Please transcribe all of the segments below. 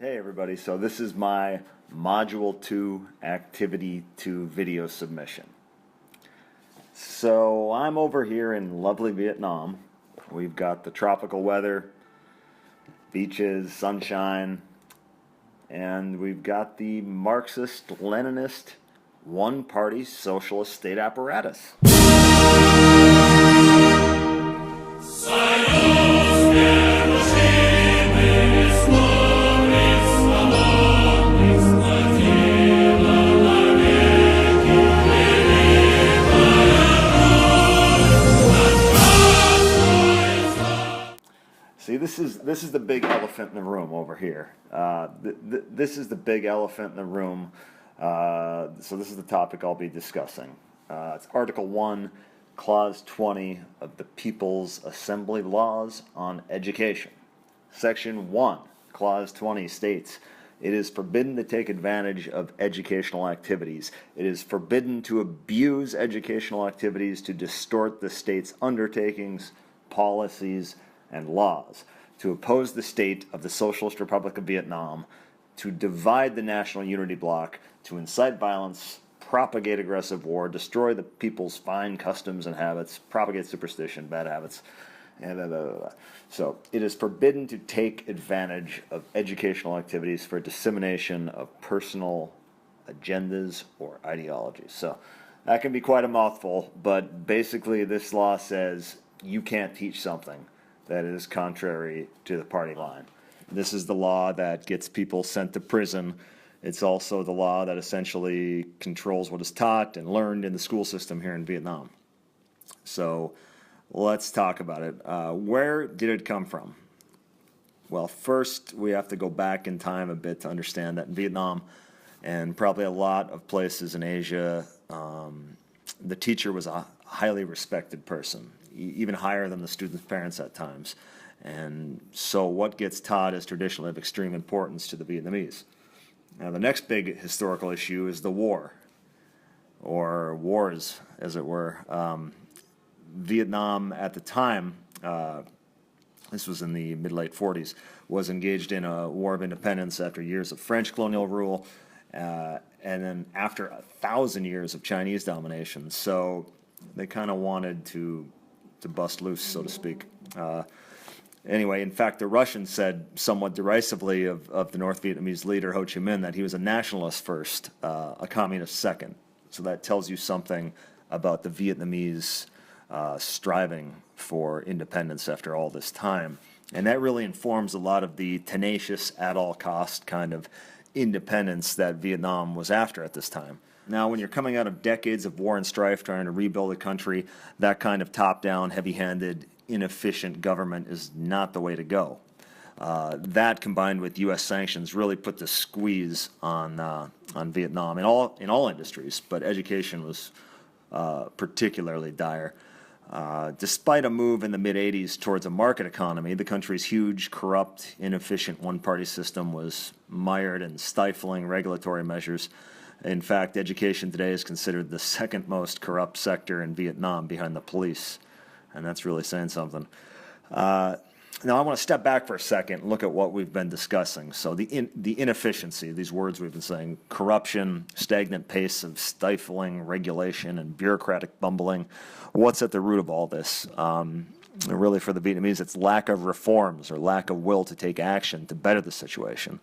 Hey everybody, so this is my Module 2 Activity 2 video submission. So I'm over here in lovely Vietnam. We've got the tropical weather, beaches, sunshine, and we've got the Marxist-Leninist one-party socialist state apparatus. See, this is the big elephant in the room over here. This is the big elephant in the room. So this is the topic I'll be discussing. It's Article 1, Clause 20 of the People's Assembly Laws on Education. Section 1, Clause 20 states, "It is forbidden to take advantage of educational activities. It is forbidden to abuse educational activities to distort the state's undertakings, policies, and laws, to oppose the state of the Socialist Republic of Vietnam, to divide the national unity bloc, to incite violence, propagate aggressive war, destroy the people's fine customs and habits, propagate superstition, bad habits, and blah, blah, blah, blah." So it is forbidden to take advantage of educational activities for dissemination of personal agendas or ideologies. So that can be quite a mouthful, but basically this law says you can't teach something that is contrary to the party line. This is the law that gets people sent to prison. It's also the law that essentially controls what is taught and learned in the school system here in Vietnam. So let's talk about it. Where did it come from? Well, first we have to go back in time a bit to understand that in Vietnam and probably a lot of places in Asia, the teacher was a highly respected person, even higher than the students' parents at times. And so what gets taught is traditionally of extreme importance to the Vietnamese. Now the next big historical issue is the war, or wars as it were. Vietnam at the time, this was in the mid-late 40s, was engaged in a war of independence after years of French colonial rule, and then after 1,000 years of Chinese domination. So they kind of wanted to bust loose, so to speak. Anyway, in fact, the Russians said somewhat derisively of the North Vietnamese leader Ho Chi Minh that he was a nationalist first, a communist second. So that tells you something about the Vietnamese striving for independence after all this time. And that really informs a lot of the tenacious, at-all-cost kind of independence that Vietnam was after at this time. Now, when you're coming out of decades of war and strife trying to rebuild a country, that kind of top-down, heavy-handed, inefficient government is not the way to go. That combined with U.S. sanctions really put the squeeze on Vietnam in all industries, but education was particularly dire. Despite a move in the mid-'80s towards a market economy, the country's huge, corrupt, inefficient one-party system was mired in stifling regulatory measures. In fact, education today is considered the second most corrupt sector in Vietnam behind the police, and that's really saying something. Now I want to step back for a second and look at what we've been discussing. So the inefficiency, these words we've been saying, corruption, stagnant pace of stifling regulation, and bureaucratic bumbling. What's at the root of all this? Really for the Vietnamese, it's lack of reforms or lack of will to take action to better the situation.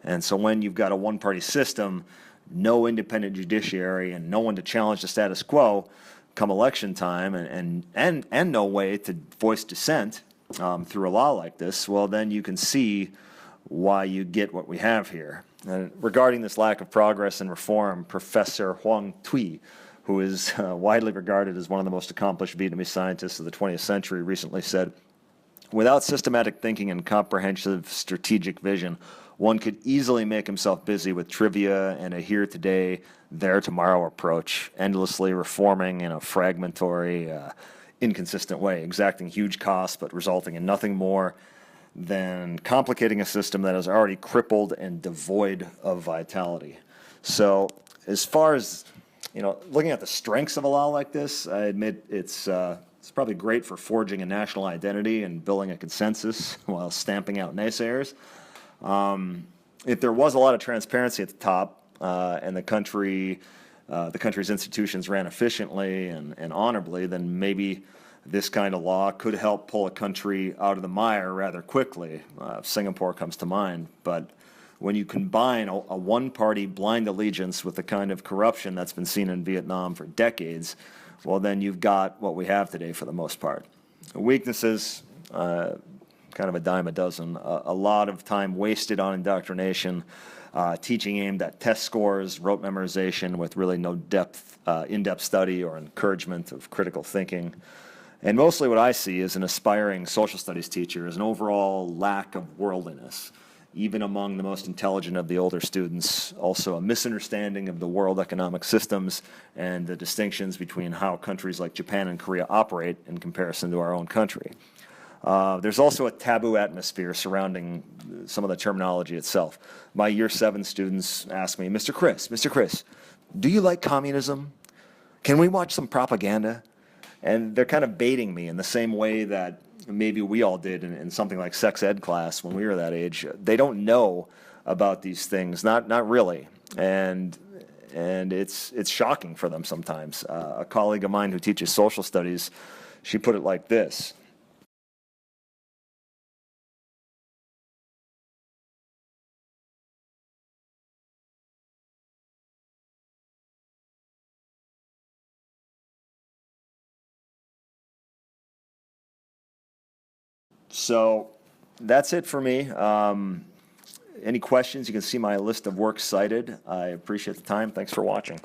And so when you've got a one-party system, no independent judiciary, and no one to challenge the status quo come election time, and no way to voice dissent through a law like this, well, then you can see why you get what we have here. Regarding this lack of progress and reform, Professor Hoang Thuy, who is widely regarded as one of the most accomplished Vietnamese scientists of the 20th century, recently said, "Without systematic thinking and comprehensive strategic vision, one could easily make himself busy with trivia and a here today, there tomorrow approach, endlessly reforming in a fragmentary, inconsistent way, exacting huge costs but resulting in nothing more than complicating a system that is already crippled and devoid of vitality." So as far as, looking at the strengths of a law like this, I admit it's probably great for forging a national identity and building a consensus while stamping out naysayers. if there was a lot of transparency at the top, and the country's institutions ran efficiently and honorably, then maybe this kind of law could help pull a country out of the mire rather quickly. Singapore comes to mind, but when you combine a one-party blind allegiance with the kind of corruption that's been seen in Vietnam for decades, well, then you've got what we have today for the most part. Weaknesses, kind of a dime a dozen. A lot of time wasted on indoctrination, teaching aimed at test scores, rote memorization with really no depth, in-depth study or encouragement of critical thinking. And mostly what I see as an aspiring social studies teacher is an overall lack of worldliness, even among the most intelligent of the older students. Also a misunderstanding of the world economic systems and the distinctions between how countries like Japan and Korea operate in comparison to our own country. There's also a taboo atmosphere surrounding some of the terminology itself. My year 7 students ask me, Mr. Chris, do you like communism? Can we watch some propaganda? And they're kind of baiting me in the same way that maybe we all did in something like sex ed class when we were that age. They don't know about these things, not really. And it's shocking for them sometimes. A colleague of mine who teaches social studies, she put it like this. So that's it for me. Any questions? You can see my list of works cited. I appreciate the time. Thanks for watching.